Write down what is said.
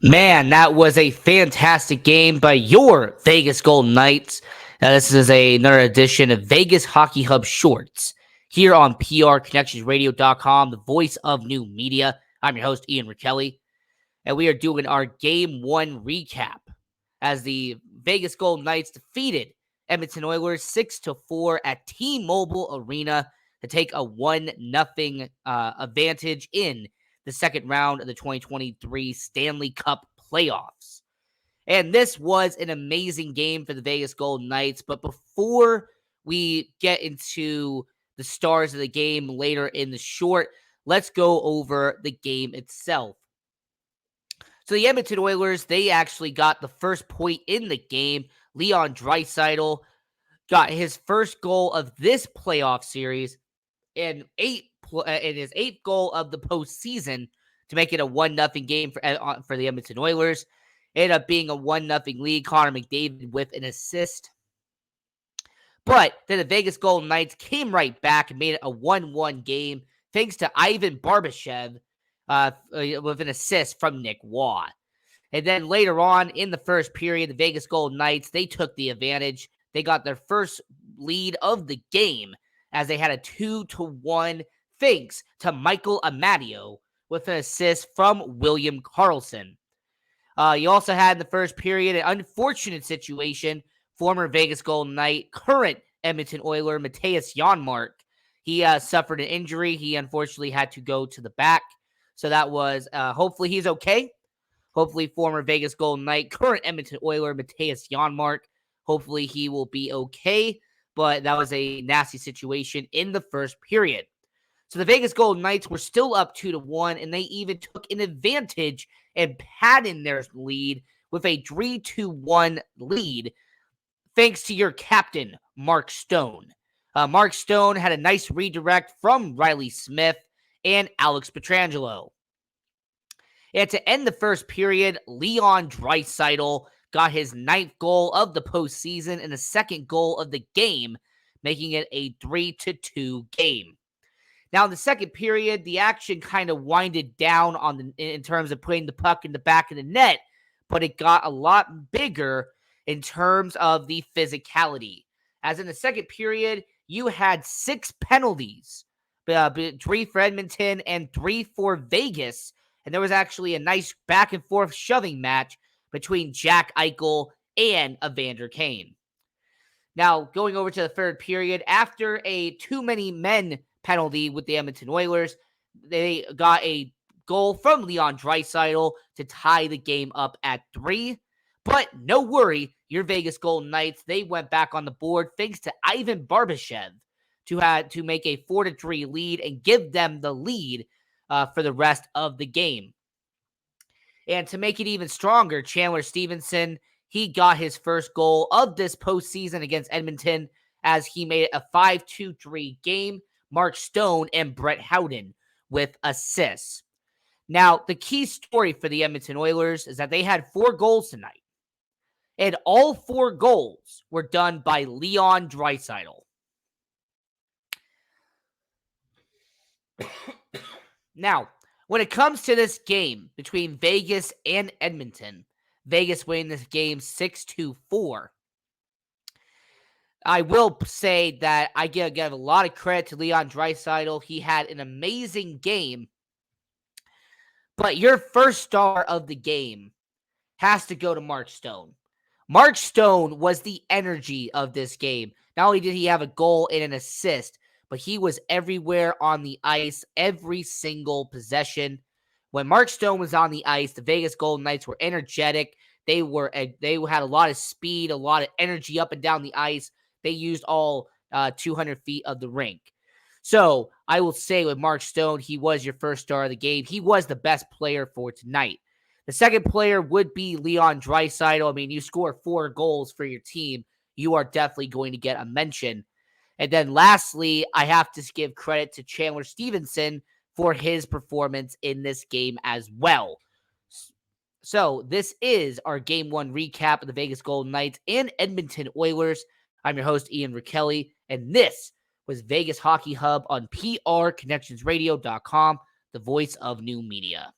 Man, that was a fantastic game by your Vegas Golden Knights. Now, this is another edition of Vegas Hockey Hub Shorts here on PRConnectionsRadio.com, the voice of new media. I'm your host, Ian Rachiele, and we are doing our Game 1 recap as the Vegas Golden Knights defeated Edmonton Oilers 6-4 at T-Mobile Arena to take a 1-0 advantage in the second round of the 2023 Stanley Cup playoffs. And this was an amazing game for the Vegas Golden Knights. But before we get into the stars of the game later in the short, let's go over the game itself. So the Edmonton Oilers, they actually got the first point in the game. Leon Draisaitl got his first goal of this playoff series and his eighth goal of the postseason to make it a 1-0 game for the Edmonton Oilers. It ended up being a 1-0 lead. Connor McDavid with an assist. But then the Vegas Golden Knights came right back and made it a 1-1 game thanks to Ivan Barbashev with an assist from Nick Waugh. And then later on in the first period, the Vegas Golden Knights, they took the advantage. They got their first lead of the game as they had a 2-1 thanks to Michael Amadio with an assist from William Karlsson. You also had in the first period an unfortunate situation. Former Vegas Golden Knight, current Edmonton Oiler, Matthias Janmark. He suffered an injury. He unfortunately had to go to the back. So that was, hopefully he's okay. Hopefully former Vegas Golden Knight, current Edmonton Oiler, Matthias Janmark. Hopefully he will be okay. But that was a nasty situation in the first period. So the Vegas Golden Knights were still up 2-1, and they even took an advantage and padded their lead with a 3-1 lead, thanks to your captain, Mark Stone. Mark Stone had a nice redirect from Riley Smith and Alex Pietrangelo. And to end the first period, Leon Draisaitl got his 9th goal of the postseason and the 2nd goal of the game, making it a 3-2 game. Now, in the second period, the action kind of winded down in terms of putting the puck in the back of the net, but it got a lot bigger in terms of the physicality. As in the second period, you had 6 penalties, 3 for Edmonton and 3 for Vegas, and there was actually a nice back-and-forth shoving match between Jack Eichel and Evander Kane. Now, going over to the third period, after a too-many-men penalty with the Edmonton Oilers, they got a goal from Leon Draisaitl to tie the game up at 3. But no worry, your Vegas Golden Knights, they went back on the board thanks to Ivan Barbashev to make a 4-3 lead and give them the lead for the rest of the game. And to make it even stronger, Chandler Stevenson, he got his first goal of this postseason against Edmonton as he made it a 5-2-3 game. Mark Stone and Brett Howden with assists. Now, the key story for the Edmonton Oilers is that they had 4 goals tonight. And all 4 goals were done by Leon Draisaitl. Now, when it comes to this game between Vegas and Edmonton, Vegas winning this game 6-4. I will say that I give a lot of credit to Leon Draisaitl. He had an amazing game. But your first star of the game has to go to Mark Stone. Mark Stone was the energy of this game. Not only did he have a goal and an assist, but he was everywhere on the ice, every single possession. When Mark Stone was on the ice, the Vegas Golden Knights were energetic. They had a lot of speed, a lot of energy up and down the ice. They used all 200 feet of the rink. So I will say with Mark Stone, he was your first star of the game. He was the best player for tonight. The second player would be Leon Draisaitl. I mean, you score 4 goals for your team, you are definitely going to get a mention. And then lastly, I have to give credit to Chandler Stevenson for his performance in this game as well. So this is our Game 1 recap of the Vegas Golden Knights and Edmonton Oilers. I'm your host, Ian Rachiele, and this was Vegas Hockey Hub on PRConnectionsRadio.com, the voice of new media.